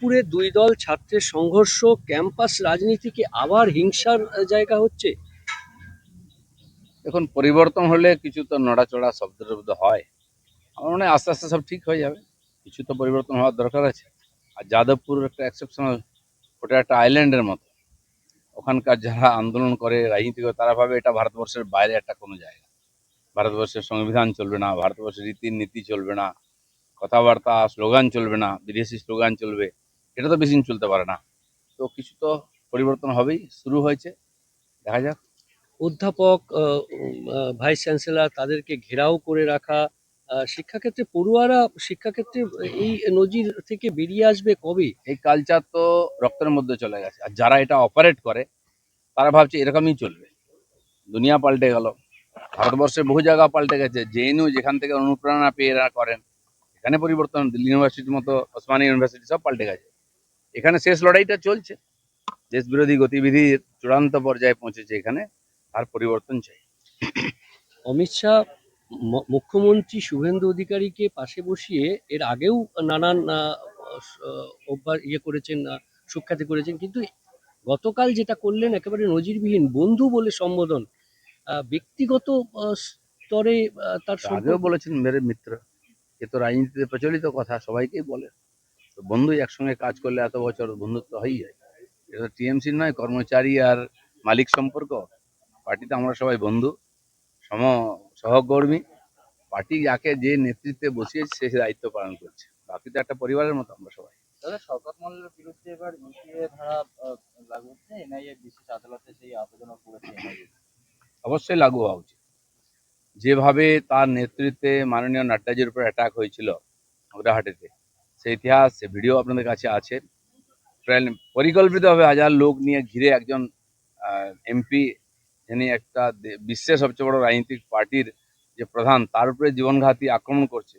যাদবপুরে দুই দল ছাত্রের সংঘর্ষ, ক্যাম্পাস রাজনীতি কি আবার হিংসার জায়গা হচ্ছে? এখন পরিবর্তন হলে কিছু তো নড়াচড়া শব্দের মধ্যে হয়। আমার মনে হয় আস্তে আস্তে সব ঠিক হয়ে যাবে। কিছু তো পরিবর্তন হওয়ার দরকার আছে। আর যাদবপুর একটা এক্সেপশনাল, ওটা একটা আইল্যান্ডের মতো। ওখানকার যারা আন্দোলন করে, রাজনীতি করে, তারা ভাবে এটা ভারতবর্ষের বাইরে একটা কোনো জায়গা। ভারতবর্ষের সংবিধান চলবে না, ভারতবর্ষের রীতিনীতি চলবে না, কথাবার্তা স্লোগান চলবে না, বিদেশি স্লোগান চলবে। এটা তো বেশি দিন চলতে পারে না। তো কিছু তো পরিবর্তন হবেই, শুরু হয়েছে, দেখা যাক। অধ্যাপক, ভাইস চ্যান্সেলর তাদেরকে ঘেরাও করে রাখা, শিক্ষাক্ষেত্রে পড়ুয়ারা শিক্ষাক্ষেত্রে এই নজির থেকে বেরিয়ে আসবে কবে? এই কালচার তো রক্তের মধ্যে চলে গেছে, আর যারা এটা অপারেট করে তারা ভাবছে এরকমই চলবে। দুনিয়া পাল্টে গেল, ভারতবর্ষে বহু জায়গা পাল্টে গেছে। জেএনইউ যেখান থেকে অনুপ্রেরণা পেয়ে এরা করেন, এখানে পরিবর্তন। দিল্লি ইউনিভার্সিটির মতো, ওসমানী ইউনিভার্সিটি সব পাল্টে গেছে। এখানে শেষ লড়াইটা চলছে, দেশ বিরোধী গতিবিধির চূড়ান্ত পর্যায়ে পৌঁছেছে এখানে, আর পরিবর্তন চাই। অমিত শাহ মুখ্যমন্ত্রী শুভেন্দু অধিকারীকে পাশে বসিয়ে এর আগেও নানান অভ্যাস করেছেন, সুখ্যাতি করেছেন, কিন্তু গতকাল যেটা করলেন একেবারে নজিরবিহীন, বন্ধু বলে সম্বোধন। ব্যক্তিগত স্তরে তার আগেও সম্পর্ক। বলেছেন মেরে মিত্র, এ তো রাজনীতিতে প্রচলিত কথা, সবাইকেই বলে। তো বন্ধুই একসঙ্গে কাজ করলে এত বছর বন্ধুত্ব হয়েই যায়। এটা টিএমসি নয়, কর্মচারী আর মালিক সম্পর্ক। পার্টিতে আমরা সবাই বন্ধু, সম সহকর্মী। পার্টি যাকে যে নেতৃত্বে বসিয়েছে সে দায়িত্ব পালন করছে। বাকি তো একটা পরিবারের মতো আমরা সবাই। দাদা, শওকত মোল্লার বিরুদ্ধে এবার ইউপিএ ধারা লাগু হচ্ছে। এনআইএ বিশেষ আদালতে সেই আবেদনও করেছে এনআইএ। অবশ্যই লাগু হওয়া উচিত। যেভাবে তার নেতৃত্বে মাননীয় নাড্ডাজির উপর অ্যাটাক হয়েছিল গুয়াহাটিতে, সে ইতিহাস, সে ভিডিও আপনাদের কাছে আছে। পরিকল্পিতভাবে হাজার লোক নিয়ে ঘিরে একজন এমপি, যিনি একটা বিশ্বের সবচেয়ে বড় রাজনৈতিক পার্টির যে প্রধান, তার উপরে জীবনঘাতী আক্রমণ করছে।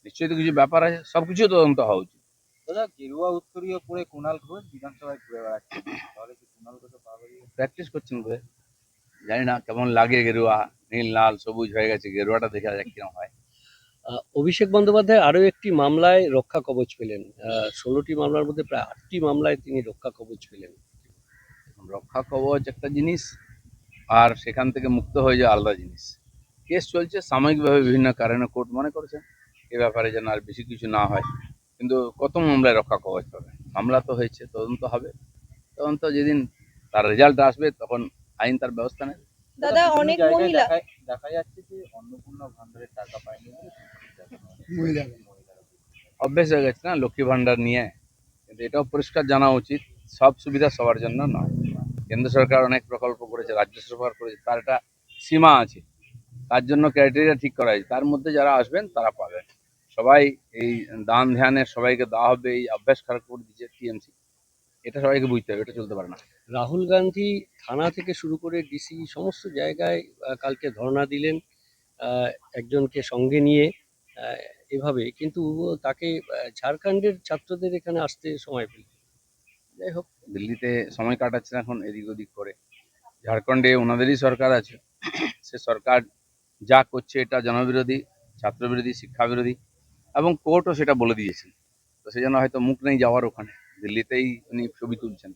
নিশ্চয়ই তো কিছু ব্যাপার আছে, সবকিছু তদন্ত হওয়া উচিত। দাদা, গেরুয়া উত্তরীয় পরে কুণাল ঘোষ বিধানসভায় ঘুরে বেড়াচ্ছে, তাহলে কি কুণাল ঘোষও পাবে? প্র্যাকটিস করছেন বোধহয়, জানি না কেমন লাগে। গেরুয়া নীল লাল সবুজ হয়ে গেছে, গেরুয়াটা দেখা যাক কিরকম হয়। অভিষেক বন্দ্যোপাধ্যায় আরও একটি মামলায় রক্ষা কবচ পেলেন। 16টি মামলার মধ্যে প্রায় 8টি মামলায় তিনি রক্ষা কবচ পেলেন। রক্ষা কবচ একটা জিনিস, আর সেখান থেকে মুক্ত হয়ে যাওয়া আলাদা জিনিস। কেস চলছে সাময়িকভাবে, বিভিন্ন কারণে কোর্ট মনে করেছেন এ ব্যাপারে যেন আর বেশি কিছু না হয়। কিন্তু কত মামলায় রক্ষা কবচ পাবে? মামলা তো হয়েছে, তদন্ত হবে। তদন্ত যেদিন তার রেজাল্ট আসবে তখন আইন তার ব্যবস্থা নেবে। দাদা, অনেক মহিলা দেখা যাচ্ছে যে অন্নপূর্ণা ভান্ডারের টাকা পায়নি বলে অভ্যেস হয়ে গেছে না লক্ষ্মী ভান্ডার নিয়ে। কিন্তু এটাও পরিষ্কার জানা উচিত, সব সুবিধা সবার জন্য নয়। কেন্দ্র সরকার অনেক প্রকল্প করেছে, রাজ্য সরকার করেছে, তার একটা সীমা আছে। তার জন্য ক্রাইটেরিয়া ঠিক করা হয়েছে, তার মধ্যে যারা আসবেন তারা পাবেন। সবাই এই দান ধ্যানে সবাইকে দেওয়া হবে, এই অভ্যাস খারাপ করে দিচ্ছে টিএমসি। এটা সবাইকে বুঝতে হবে, এটা চলতে পারে না। রাহুল গান্ধী থানা থেকে শুরু করে ডিসি সমস্ত জায়গায় কালকে ধর্ণা দিলেন, আহ, একজনকে সঙ্গে নিয়ে। আহ, এভাবে কিন্তু তাকে ঝাড়খণ্ডের ছাত্রদের এখানে আসতে সময় পেল। যাই হোক, দিল্লিতে সময় কাটাচ্ছেন এখন এদিক ওদিক করে। ঝাড়খণ্ডে ওনাদেরই সরকার আছে, সে সরকার যা করছে এটা জনবিরোধী, ছাত্রবিরোধী, শিক্ষাবিরোধী, এবং কোর্টও সেটা বলে দিয়েছেন। তো সেই জন্য হয়তো মুখ নেই যাওয়ার ওখানে, দিল্লিতেই উনি ছবি তুলছেন।